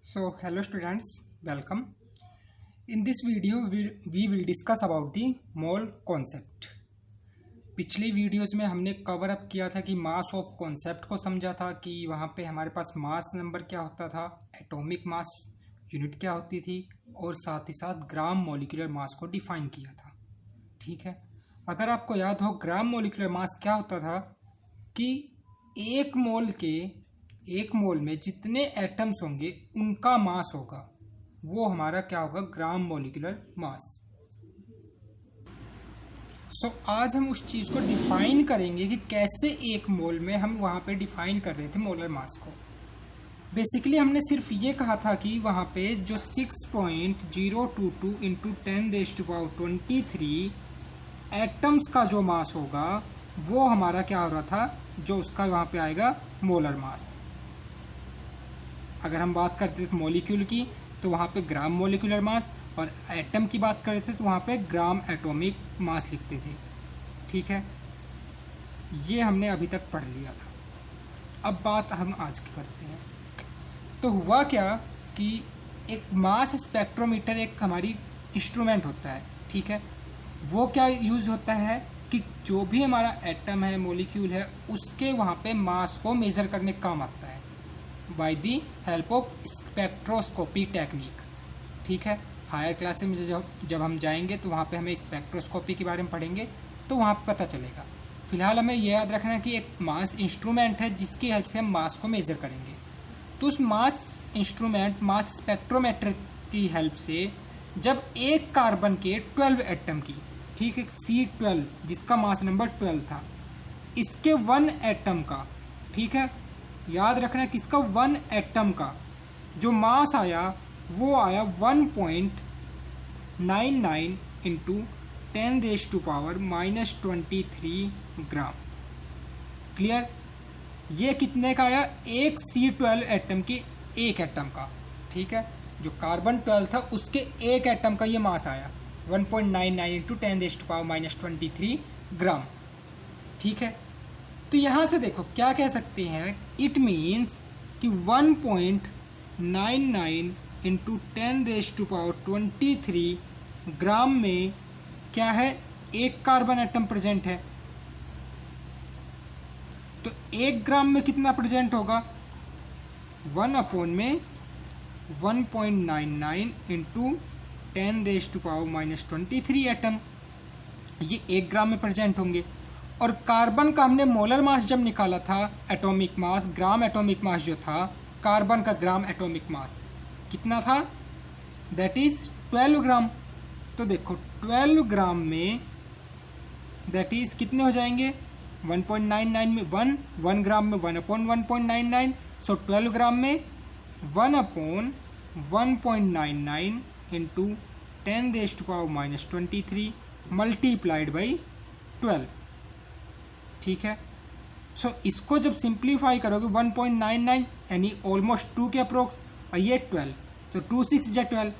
So hello students, welcome. In this video we will discuss about the mole concept. पिछले videos में हमने cover up किया था कि मास ऑफ कॉन्सेप्ट को समझा था कि वहाँ पे हमारे पास मास नंबर क्या होता था, एटॉमिक मास यूनिट क्या होती थी और साथ ही साथ ग्राम मॉलिक्यूलर मास को डिफाइन किया था। ठीक है, अगर आपको याद हो ग्राम मॉलिक्यूलर मास क्या होता था कि एक मोल में जितने एटम्स होंगे उनका मास होगा, वो हमारा क्या होगा, ग्राम मॉलिक्यूलर मास। सो आज हम उस चीज़ को डिफाइन करेंगे कि कैसे एक मोल में हम वहाँ पे डिफाइन कर रहे थे मोलर मास को। बेसिकली हमने सिर्फ ये कहा था कि वहाँ पे जो 6.022 इंटू 10⁻23 एटम्स का जो मास होगा वो हमारा क्या हो रहा था, जो उसका वहाँ पे आएगा मोलर मास। अगर हम बात करते थे मॉलिक्यूल की तो वहाँ पे ग्राम मॉलिक्यूलर मास, और एटम की बात करते थे तो वहाँ पे ग्राम एटॉमिक मास लिखते थे। ठीक है, ये हमने अभी तक पढ़ लिया था। अब बात हम आज की करते हैं। तो हुआ क्या कि एक मास स्पेक्ट्रोमीटर एक हमारी इंस्ट्रूमेंट होता है। ठीक है, वो क्या यूज़ होता है कि जो भी हमारा एटम है, मॉलिक्यूल है, उसके वहाँ पे मास को मेज़र करने का काम आता है by the help of spectroscopy technique. ठीक है, हायर क्लासेस में जब हम जाएंगे तो वहाँ पे हमें स्पेक्ट्रोस्कोपी के बारे में पढ़ेंगे तो वहाँ पे पता चलेगा। फिलहाल हमें यह याद रखना है कि एक मास इंस्ट्रूमेंट है जिसकी हेल्प से हम मास को मेज़र करेंगे। तो उस मास इंस्ट्रूमेंट, मास स्पेक्ट्रोमीटर की हेल्प से जब एक कार्बन के 12 एटम की, ठीक है, C12 जिसका मास नंबर 12 था, इसके 1 एटम का, ठीक है, याद रखना किसका, 1 एटम का जो मास आया वो आया 1.99 इंटू 10⁻⁻23 ग्राम। क्लियर? ये कितने का आया, एक C12 एटम की, एक एटम का। ठीक है, जो कार्बन 12 था उसके एक एटम का ये मास आया 1.99 इंटू 10⁻⁻23 ग्राम। ठीक है, तो यहाँ से देखो क्या कह सकते हैं, इट मीन्स कि 1.99 इंटू 10⁻23 ग्राम में क्या है, एक कार्बन एटम प्रेजेंट है। तो एक ग्राम में कितना प्रेजेंट होगा, 1/1.99 इंटू 10⁻⁻23 एटम, ये एक ग्राम में प्रेजेंट होंगे। और कार्बन का हमने मोलर मास जब निकाला था, एटॉमिक मास, ग्राम एटॉमिक मास जो था, कार्बन का ग्राम एटॉमिक मास कितना था, दैट इज़ 12 ग्राम। तो देखो 12 ग्राम में दैट इज़ कितने हो जाएंगे, 1.99 में 1 ग्राम में 1/1.99, सो 12 ग्राम में 1/1.99 इंटू 10⁻⁻23 मल्टीप्लाइड बाई 12। ठीक है, सो इसको जब सिंप्लीफाई करोगे 1.99 यानी ऑलमोस्ट 2 के अप्रोक्स, और ये 12, तो 2 6 या 12,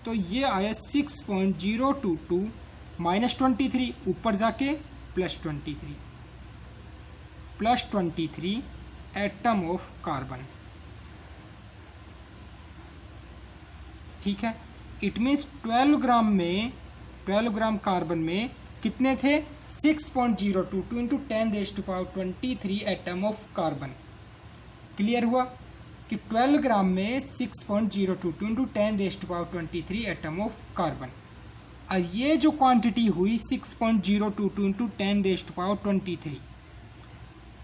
तो ये आया 6.022 माइनस 23, ऊपर जाके प्लस 23 एटम ऑफ कार्बन। ठीक है, इट मीन्स 12 ग्राम कार्बन में कितने थे, 6.022 into 10⁻23 atom of carbon. Clear हुआ कि 12 ग्राम में 6.022 इंटू 10⁻23 एटम ऑफ कार्बन। और ये जो क्वांटिटी हुई 6.022 इंटू 10⁻23,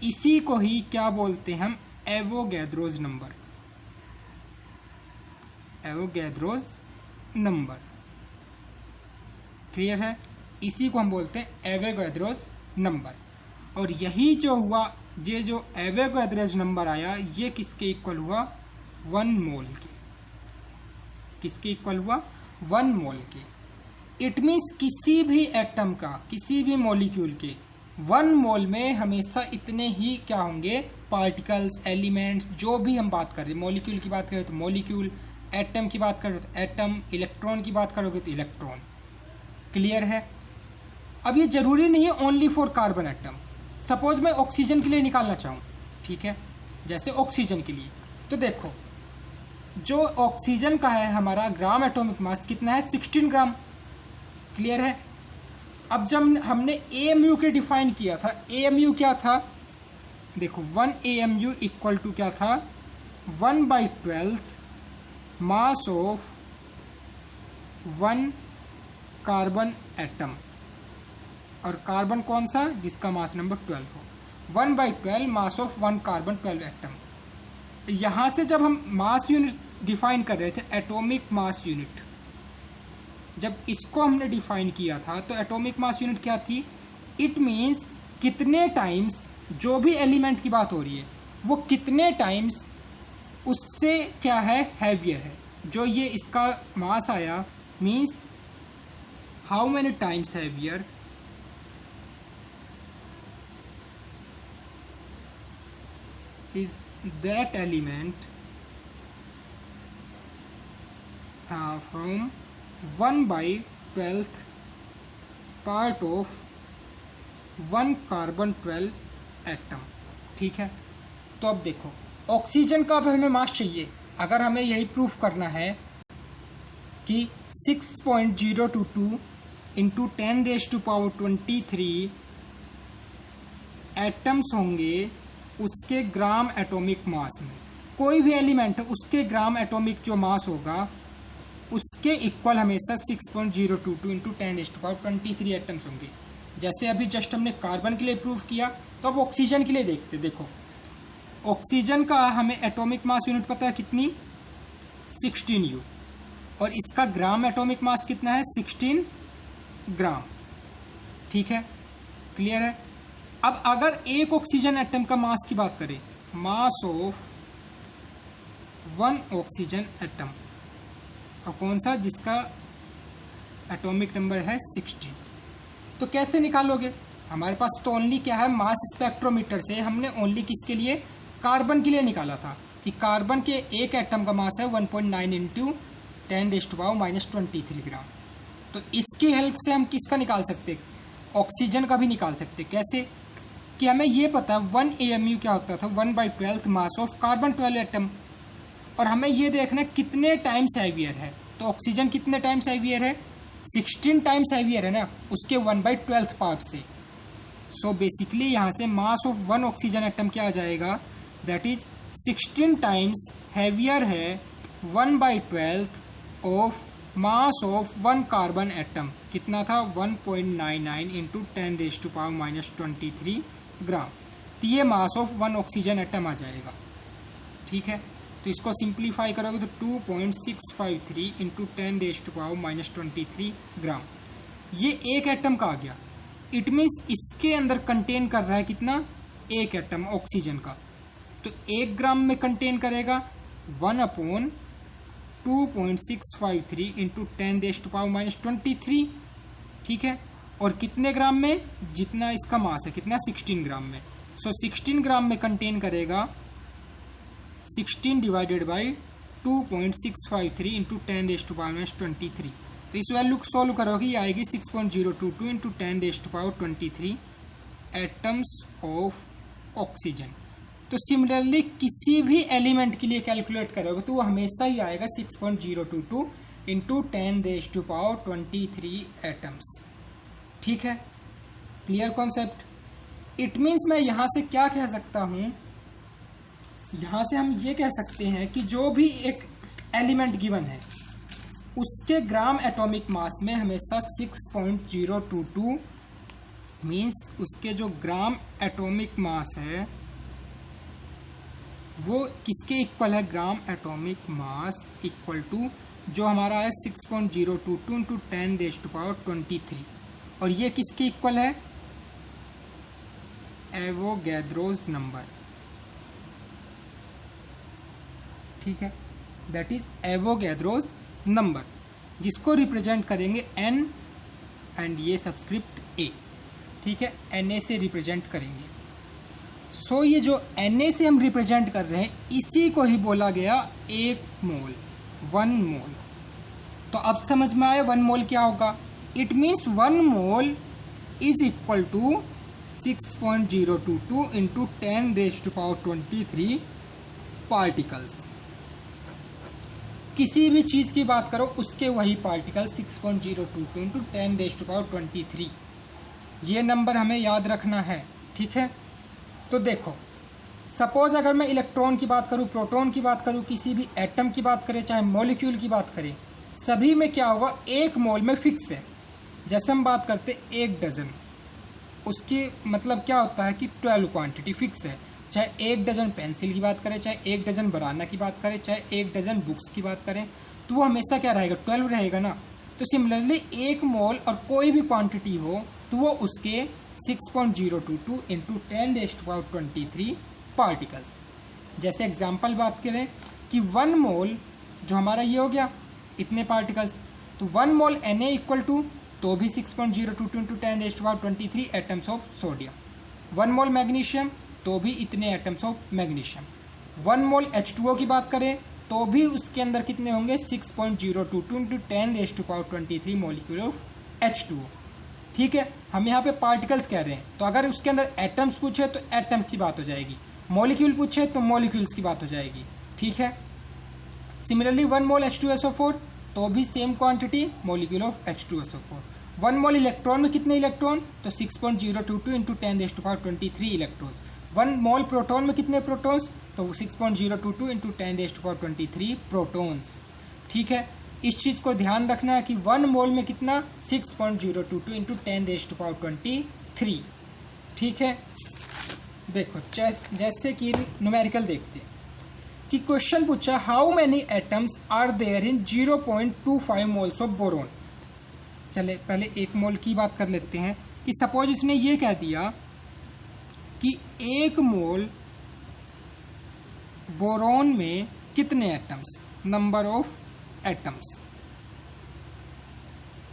इसी को ही क्या बोलते हैं हम, Avogadro's number. Avogadro's number, clear है, इसी को हम बोलते हैं एवोगैड्रोज नंबर। और यही जो हुआ, ये जो एवोगैड्रोज नंबर आया, ये किसके इक्वल हुआ, 1 मोल के। किसके इक्वल हुआ, 1 मोल के। इट मीन्स किसी भी एटम का, किसी भी मॉलिक्यूल के 1 मोल में हमेशा इतने ही क्या होंगे, पार्टिकल्स, एलिमेंट्स, जो भी हम बात कर रहे हैं, मॉलिक्यूल की बात करें तो मॉलिक्यूल, एटम की बात करें तो एटम, इलेक्ट्रॉन की बात करोगे तो इलेक्ट्रॉन। क्लियर है? अब ये जरूरी नहीं है only for carbon atom. Suppose मैं ऑक्सीजन के लिए निकालना चाहूँ, ठीक है, जैसे ऑक्सीजन के लिए, तो देखो जो ऑक्सीजन का है हमारा ग्राम एटॉमिक मास कितना है, 16 ग्राम। क्लियर है। अब जब हमने AMU के डिफाइन किया था, AMU क्या था, देखो 1 AMU इक्वल टू क्या था, 1/12 मास ऑफ 1 कार्बन एटम, और कार्बन कौन सा, जिसका मास नंबर 12 हो, 1/12 मास ऑफ 1 कार्बन 12 एटम। यहाँ से जब हम मास यूनिट डिफाइन कर रहे थे, एटॉमिक मास यूनिट, जब इसको हमने डिफाइन किया था तो एटॉमिक मास यूनिट क्या थी, इट मीन्स कितने टाइम्स, जो भी एलिमेंट की बात हो रही है वो कितने टाइम्स उससे क्या है, हैवियर है। जो ये इसका मास आया means how many times heavier is that element from 1/12 part of 1 carbon 12 atom. ठीक है। तो अब देखो ऑक्सीजन का अब हमें मास चाहिए। अगर हमें यही प्रूफ करना है कि 6.022 इंटू 10⁻23 एटम्स होंगे उसके ग्राम एटॉमिक मास में, कोई भी एलिमेंट है उसके ग्राम एटॉमिक जो मास होगा उसके इक्वल हमेशा 6.022 इंटू 10⁻23 एटम्स होंगे। जैसे अभी जस्ट हमने कार्बन के लिए प्रूफ किया, तो अब ऑक्सीजन के लिए देखते। देखो ऑक्सीजन का हमें एटॉमिक मास यूनिट पता है कितनी, 16U, और इसका ग्राम एटॉमिक मास कितना है, 16 ग्राम। ठीक है, क्लियर है। अब अगर एक ऑक्सीजन एटम का मास की बात करें, मास ऑफ 1 ऑक्सीजन एटम, और कौन सा, जिसका एटॉमिक नंबर है 16, तो कैसे निकालोगे। हमारे पास तो ओनली क्या है, मास स्पेक्ट्रोमीटर से हमने ओनली किसके लिए, कार्बन के लिए निकाला था कि कार्बन के एक एटम का मास है 1.9 इंटू 10⁻⁻23 ग्राम। तो इसकी हेल्प से हम किसका निकाल सकते, ऑक्सीजन का भी निकाल सकते। कैसे कि हमें ये पता है 1 AMU क्या होता था, 1/12 मास ऑफ कार्बन 12 एटम, और हमें ये देखना कितने टाइम्स हैवियर है। तो ऑक्सीजन कितने टाइम्स हैवियर है, 16 टाइम्स हैवियर है ना, उसके 1/12 पार्ट से। सो बेसिकली यहाँ से मास ऑफ 1 ऑक्सीजन एटम क्या आ जाएगा, दैट इज 16 टाइम्स हैवियर है 1/12 of mass of 1 carbon atom. कितना था, 1.99 इंटू 10⁻⁻23 ग्राम। तो ये मास ऑफ 1 ऑक्सीजन एटम आ जाएगा। ठीक है, तो इसको सिंप्लीफाई करोगे तो 2.653 इंटू 10⁻⁻23 ग्राम, ये एक एटम का आ गया। इट मीन्स इसके अंदर कंटेन कर रहा है कितना, एक एटम ऑक्सीजन का। तो 1 ग्राम में कंटेन करेगा 1/2.653 इंटू 10⁻⁻23। ठीक है, और कितने ग्राम में, जितना इसका मास है, कितना, 16 ग्राम में। सो 16 ग्राम में कंटेन करेगा 16 डिवाइडेड बाई 2.653 इंटू 10⁻⁻23। तो इस वैल्यू को सॉल्व करोगे, ये आएगी 6.022 इंटू 10⁻23 एटम्स ऑफ ऑक्सीजन। तो सिमिलरली किसी भी एलिमेंट के लिए कैलकुलेट करोगे तो वो हमेशा ही आएगा 6.022 इंटू 10⁻23 एटम्स। ठीक है, क्लियर कॉन्सेप्ट। इट मीन्स मैं यहाँ से क्या कह सकता हूँ, यहाँ से हम ये कह सकते हैं कि जो भी एक एलिमेंट गिवन है उसके ग्राम एटॉमिक मास में हमेशा 6.022 मीन्स उसके जो ग्राम एटॉमिक मास है वो किसके इक्वल है, gram atomic mass equal to जो हमारा है 6.022 इंटू 10⁻23, और ये किसके इक्वल है, एवोगैड्रोज नंबर। ठीक है, दैट इज एवोगैड्रोज नंबर, जिसको रिप्रेजेंट करेंगे n एंड ये सब्सक्रिप्ट a। ठीक है, Na से रिप्रेजेंट करेंगे। सो ये जो Na से हम रिप्रेजेंट कर रहे हैं इसी को ही बोला गया 1 मोल, 1 मोल। तो अब समझ में आया 1 मोल क्या होगा। It means 1 mole is equal to 6.022 into 10⁻23 particles. किसी भी चीज़ की बात करो उसके वही पार्टिकल 6.022 इंटू 10⁻23 ये नंबर हमें याद रखना है, ठीक है। तो देखो सपोज अगर मैं इलेक्ट्रॉन की बात करूँ, प्रोटॉन की बात करूँ, किसी भी एटम की बात करें, चाहे मॉलिक्यूल की बात करें, सभी में क्या होगा, एक मोल में फिक्स है। जैसे हम बात करते एक डजन, उसकी मतलब क्या होता है कि 12 क्वांटिटी फिक्स है। चाहे एक डजन पेंसिल की बात करें, चाहे एक डजन बनाना की बात करें, चाहे एक डजन बुक्स की बात करें, तो वो हमेशा क्या रहेगा, 12 रहेगा ना। तो सिमिलरली एक मोल और कोई भी क्वांटिटी हो तो वो उसके 6.022 इंटू 10⁻23 पार्टिकल्स। जैसे एग्जांपल बात करें कि 1 मोल जो हमारा ये हो गया इतने पार्टिकल्स, तो 1 मोल Na इक्वल टू तो भी 6.022 into 10⁻23 atoms of sodium. 1 mole magnesium तो भी इतने atoms of magnesium. 1 mole H2O की बात करें तो भी उसके अंदर कितने होंगे, 6.022 इंटू 10⁻23 मॉलिक्यूल ऑफ H2O। ठीक है, हम यहाँ पे पार्टिकल्स कह रहे हैं, तो अगर उसके अंदर एटम्स पूछे तो एटम्स की बात हो जाएगी, मॉलिक्यूल पूछे तो मॉलिक्यूल्स की बात हो जाएगी, ठीक है। सिमिलरली 1 मोल H2SO4 तो भी same quantity molecule of H2SO4। 1 mole electron में कितने इलेक्ट्रॉन, तो 6.022 इंटू 10⁻23 इलेक्ट्रॉन्स। 1 मोल प्रोटॉन में कितने प्रोटॉन्स, तो 6.022 इंटू 10⁻23 प्रोटॉन्स, ठीक है। इस चीज़ को ध्यान रखना है कि 1 मोल में कितना, 6.022 इंटू 10⁻23, ठीक है। देखो जैसे कि न्यूमेरिकल देखते हैं कि क्वेश्चन पूछा how many atoms are there in 0.25 moles of boron. चले पहले 1 मोल की बात कर लेते हैं कि सपोज इसने ये कह दिया कि 1 मोल बोरोन में कितने atoms, number of atoms.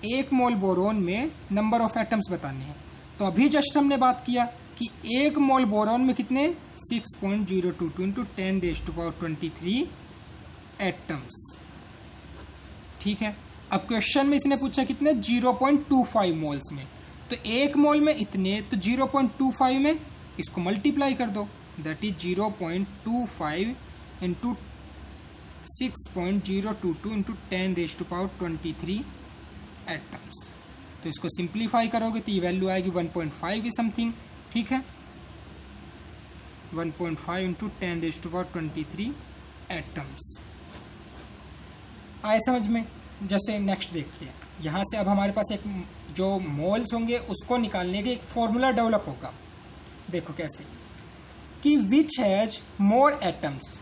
1 mole boron में नंबर ऑफ एटम्स बताने हैं। तो अभी जस्ट हमने बात किया कि 1 मोल बोरोन में कितने, 6.022 इंटू 10⁻23 एटम्स, ठीक है। अब क्वेश्चन में इसने पूछा कितने, 0.25 मोल्स में, तो 1 मोल में इतने, तो 0.25 में इसको मल्टीप्लाई कर दो, that is 0.25 into 6.022 into 10⁻23 atoms. तो इसको सिंप्लीफाई करोगे तो ये वैल्यू आएगी 1.5 की समथिंग, ठीक है। 1.5 इंटू 10⁻23 एटम्स आए समझ में। जैसे नेक्स्ट देखते हैं, यहाँ से अब हमारे पास एक जो मोल्स होंगे उसको निकालने के एक फॉर्मूला डेवलप होगा। देखो कैसे कि विच हैज मोर एटम्स,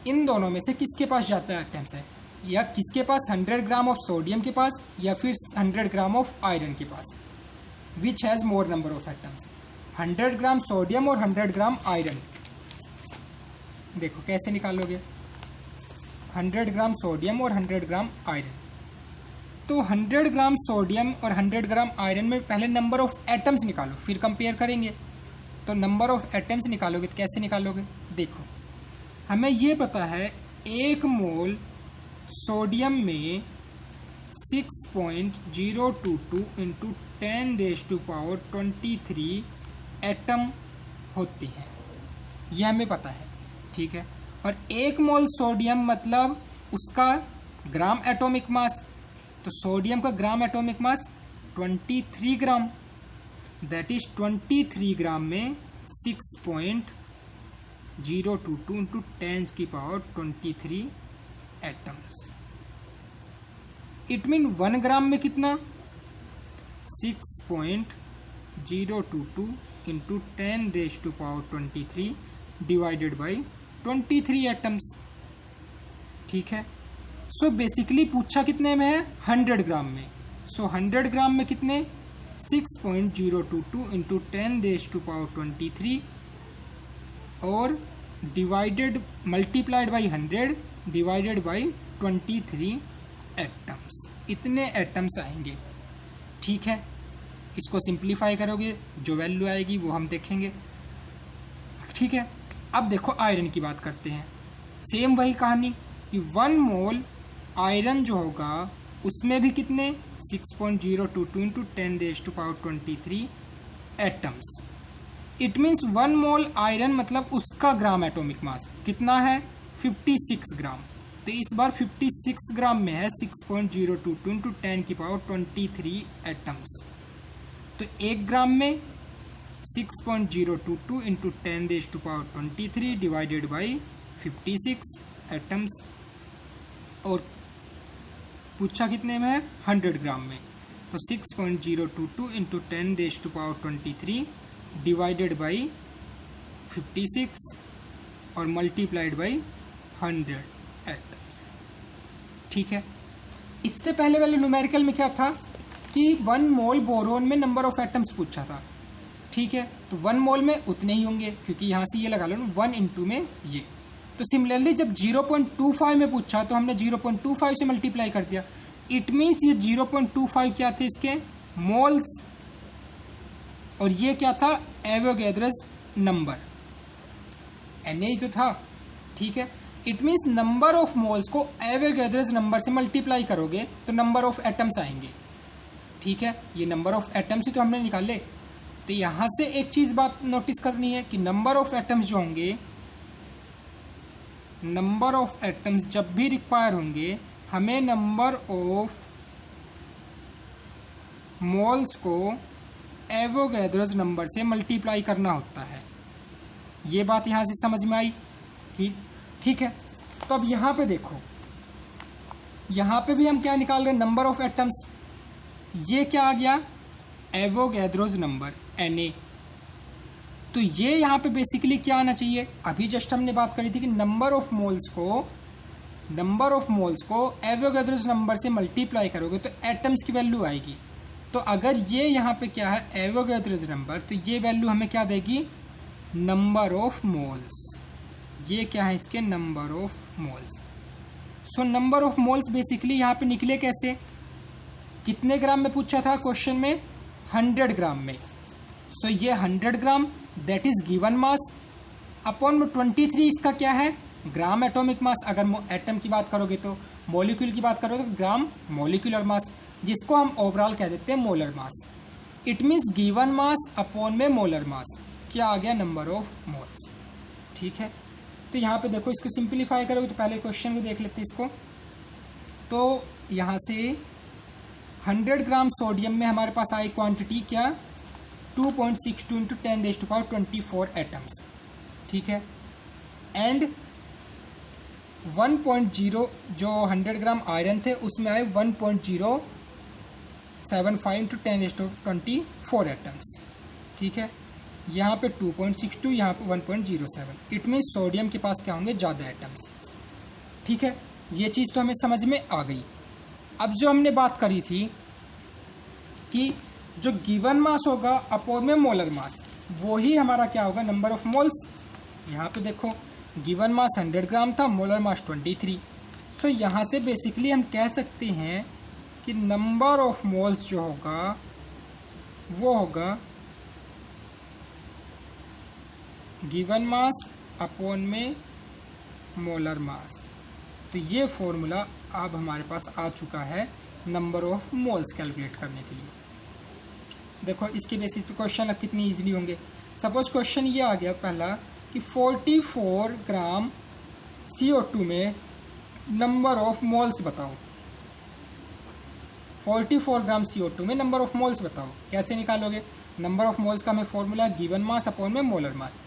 इन दोनों में से किसके पास ज़्यादा एटम्स है, या किसके पास 100 ग्राम ऑफ सोडियम के पास या फिर 100 ग्राम ऑफ आयरन के पास। Which has more number of atoms, 100 gram sodium और 100 ग्राम आयरन। देखो कैसे निकालोगे, 100 ग्राम सोडियम और 100 ग्राम आयरन। तो 100 ग्राम सोडियम और 100 ग्राम आयरन में पहले नंबर ऑफ एटम्स निकालो, फिर कंपेयर करेंगे। तो नंबर ऑफ एटम्स निकालोगे तो कैसे निकालोगे, देखो हमें ये पता है 1 मोल सोडियम में 6.022 इंटू 10⁻23 एटम होती हैं, यह हमें पता है, ठीक है। और 1 मोल सोडियम मतलब उसका ग्राम एटॉमिक मास, तो सोडियम का ग्राम atomic mass 23 gram, that is 23 ग्राम में 6.022 इंटू 10⁻23 एटम्स। इट मीन 1 ग्राम में कितना, 6.022 इंटू 10⁻23 डिवाइडेड बाई 23 एटम्स, ठीक है। सो बेसिकली पूछा कितने में है, 100 ग्राम में। सो 100 ग्राम में कितने, 6.022 इंटू 10⁻23 और divided multiplied by 100 divided by 23 atoms, इतने एटम्स आएंगे, ठीक है। इसको सिंप्लीफाई करोगे जो वैल्यू आएगी वो हम देखेंगे, ठीक है। अब देखो आयरन की बात करते हैं, सेम वही कहानी कि 1 मोल आयरन जो होगा उसमें भी कितने, 6.022 into 10⁻23 atoms. It means 1 mole iron मतलब उसका ग्राम एटॉमिक मास कितना है, 56 ग्राम। तो इस बार 56 ग्राम में है 6.022 इंटू 10⁻23 एटम्स। तो 1 ग्राम में 6.022 इंटू 10⁻23 डिवाइडेड बाई 56 एटम्स। और पूछा कितने में है, 100 ग्राम में। तो 6.022 इंटू 10⁻23 डिवाइडेड बाई 56 और मल्टीप्लाइड बाई 100 एटम्स। ठीक है, इससे पहले वाले न्यूमेरिकल में क्या था कि 1 मोल बोरोन में नंबर ऑफ एटम्स पूछा था। ठीक है, तो 1 मोल में उतने ही होंगे, क्योंकि यहाँ से ये लगा लो 1 इंटू में ये। तो सिमिलरली जब 0.25 में पूछा तो हमने 0.25 से मल्टीप्लाई कर दिया। इट मीन्स ये 0.25 क्या थे इसके मोल्स, और ये क्या था एवोगैड्रोस नंबर, Na ही तो था। ठीक है, it means number of moles को एवोगैड्रोस नंबर से मल्टीप्लाई करोगे तो नंबर ऑफ एटम्स आएंगे। ठीक है, ये नंबर ऑफ एटम्स ही तो हमने निकाले। तो यहाँ से एक चीज़ बात नोटिस करनी है कि नंबर ऑफ एटम्स जो होंगे, नंबर ऑफ एटम्स जब भी रिक्वायर होंगे, हमें नंबर ऑफ मोल्स को एवोगैड्रोस नंबर से मल्टीप्लाई करना होता है। ये बात यहाँ से समझ में आई कि ठीक है। तो अब यहाँ पे देखो, यहाँ पे भी हम क्या निकाल रहे हैं, नंबर ऑफ एटम्स। ये क्या आ गया, एवोगैड्रोस नंबर Na। तो ये यहाँ पे बेसिकली क्या आना चाहिए, अभी जस्ट हमने बात करी थी कि नंबर ऑफ मोल्स को एवोगैड्रोस नंबर से मल्टीप्लाई करोगे तो एटम्स की वैल्यू आएगी। तो अगर ये यहाँ पे क्या है एवोगैड्रोस नंबर, तो ये वैल्यू हमें क्या देगी, नंबर ऑफ मोल्स। ये क्या है इसके number of moles. So number of moles basically यहाँ पे निकले कैसे, कितने ग्राम में पूछा था क्वेश्चन में, 100 ग्राम में। सो ये 100 ग्राम that is given mass upon 23 इसका क्या है, ग्राम एटॉमिक मास। अगर एटम की बात करोगे तो, मॉलिक्यूल की बात करोगे तो ग्राम मॉलिक्यूलर मास, जिसको हम ओवरऑल कह देते हैं molar mass. It means given mass upon में मोलर मास, क्या आ गया, नंबर ऑफ मोल्स। ठीक है, तो यहाँ पे देखो, इसको सिंप्लीफाई करोगे तो पहले क्वेश्चन को देख लेते हैं इसको। तो यहाँ से 100 ग्राम सोडियम में हमारे पास आई क्वांटिटी क्या, 2.62 इंटू 10⁻24 एटम्स। ठीक है, एंड 1.0 जो 100 ग्राम आयरन थे उसमें आए 1.075 इंटू 10⁻24 एटम्स। ठीक है, यहाँ पे 2.62, यहाँ पे 1.07। इट मीन्स सोडियम के पास क्या होंगे, ज़्यादा एटम्स। ठीक है, ये चीज़ तो हमें समझ में आ गई। अब जो हमने बात करी थी कि जो गिवन मास होगा अपॉन में मोलर मास, वो ही हमारा क्या होगा, नंबर ऑफ मोल्स। यहाँ पे देखो, गिवन मास 100 ग्राम था, मोलर मास 23। सो यहाँ से बेसिकली हम कह सकते हैं कि नंबर ऑफ मोल्स जो होगा वो होगा गिवन मास अपॉन में मोलर मास। तो ये फॉर्मूला अब हमारे पास आ चुका है नंबर ऑफ मोल्स कैलकुलेट करने के लिए। देखो, इसके बेसिस पे क्वेश्चन अब कितनी इजीली होंगे। सपोज क्वेश्चन ये आ गया पहला कि 44 ग्राम CO2 में नंबर ऑफ मोल्स बताओ। 44 ग्राम CO2 में नंबर ऑफ मोल्स बताओ, कैसे निकालोगे, नंबर ऑफ मोल्स का हमें फॉर्मूला गिवन मास अपॉन में मोलर मास।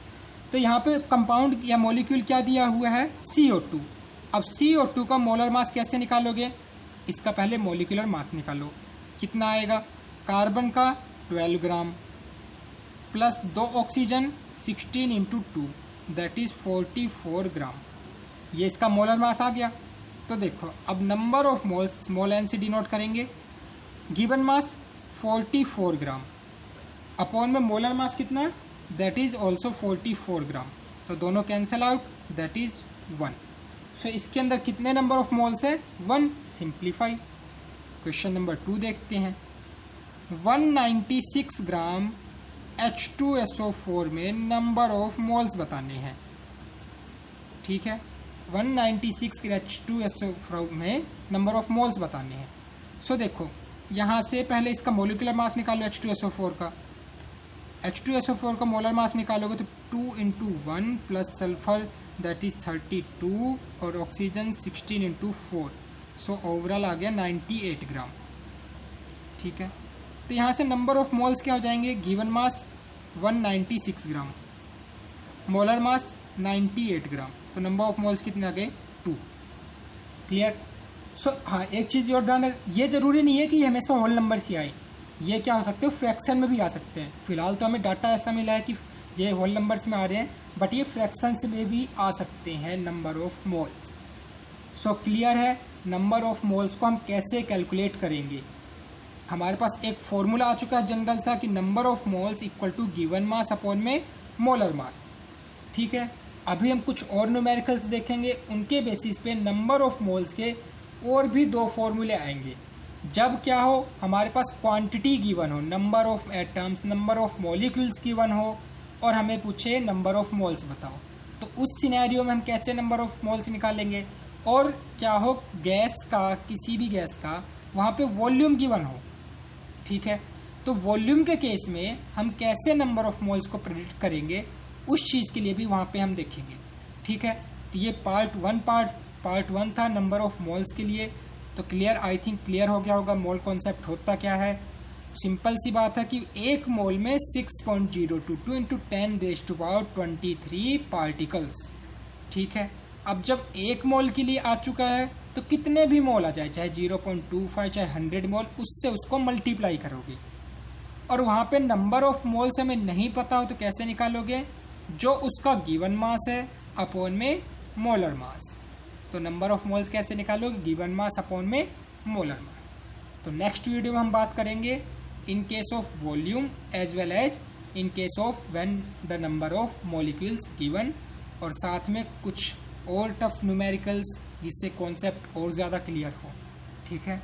तो यहाँ पे कंपाउंड या मॉलिक्यूल क्या दिया हुआ है, CO2। अब CO2 का मोलर मास कैसे निकालोगे, इसका पहले मॉलिक्यूलर मास निकालो, कितना आएगा, कार्बन का 12 gram plus 2 oxygen 16 into 2 that is 44 ग्राम, ये इसका मोलर मास आ गया। तो देखो, अब number of moles small n से डिनोट करेंगे, गिवन मास 44 ग्राम अपॉन में मोलर मास कितना, दैट इज़ ऑल्सो 44 ग्राम। तो दोनों कैंसिल आउट, दैट इज़ 1। सो इसके अंदर कितने नंबर ऑफ मोल्स है, 1। सिंप्लीफाई। क्वेश्चन नंबर 2 देखते हैं। 196 ग्राम H2SO4 में नंबर ऑफ मोल्स बताने हैं। ठीक है, 196 H2SO4 में नंबर ऑफ मोल्स बताने हैं। सो देखो, यहाँ से पहले इसका मोलिकुलर मास निकालो H2SO4 का। H2SO4 का मोलर मास निकालोगे तो 2 into 1 plus sulphur that is 32 और ऑक्सीजन 16 इंटू 4, सो ओवरऑल आ गया 98 ग्राम। ठीक है, तो यहाँ से नंबर ऑफ मोल्स क्या हो जाएंगे, गिवन मास 196 ग्राम, मोलर मास 98 ग्राम, तो नंबर ऑफ मोल्स कितने आ गए 2। क्लियर। सो हाँ, एक चीज़ और ध्यान, ये ज़रूरी नहीं है कि हमेशा होल नंबर ही आए, ये क्या हो सकते हैं, फ्रैक्शन में भी आ सकते हैं। फिलहाल तो हमें डाटा ऐसा मिला है कि ये होल नंबर्स में आ रहे हैं, बट ये फ्रैक्शंस में भी आ सकते हैं number of moles. So clear है, नंबर ऑफ मोल्स को हम कैसे कैलकुलेट करेंगे। हमारे पास एक फॉर्मूला आ चुका है जनरल सा कि number of moles equal to given mass upon में मोलर मास। ठीक है, अभी हम कुछ और न्यूमेरिकल्स देखेंगे, उनके बेसिस पे नंबर ऑफ मोल्स के और भी 2 फॉर्मूले आएंगे। जब क्या हो, हमारे पास क्वांटिटी गिवन हो, number of atoms, number of molecules given हो, और हमें पूछे नंबर ऑफ मोल्स बताओ, तो उस सिनेरियो में हम कैसे नंबर ऑफ मोल्स निकालेंगे। और क्या हो, गैस का, किसी भी गैस का वहाँ पे वॉल्यूम गिवन हो। ठीक है, तो वॉल्यूम के केस में हम कैसे नंबर ऑफ मोल्स को प्रेडिक्ट करेंगे, उस चीज़ के लिए भी वहाँ पे हम देखेंगे। ठीक है, तो ये पार्ट वन था नंबर ऑफ मोल्स के लिए। तो क्लियर, आई थिंक क्लियर हो गया होगा मोल कॉन्सेप्ट होता क्या है। सिंपल सी बात है कि एक मोल में 6.022 इंटू 10⁻23 पार्टिकल्स। ठीक है, अब जब एक मोल के लिए आ चुका है तो कितने भी मोल आ जाए, चाहे 0.25 चाहे 100 मोल, उससे उसको मल्टीप्लाई करोगे। और वहाँ पे नंबर ऑफ मोल्स हमें नहीं पता हो तो कैसे निकालोगे, जो उसका गिवन मास है अपॉन में मोलर मास। तो नंबर ऑफ मोल्स कैसे निकालोगे, गिवन मास अपॉन में मोलर मास। तो नेक्स्ट वीडियो में हम बात करेंगे in case of volume as well as in case of when the number of molecules given, और साथ में कुछ और टफ न्यूमेरिकल्स जिससे कॉन्सेप्ट और ज़्यादा क्लियर हो। ठीक है।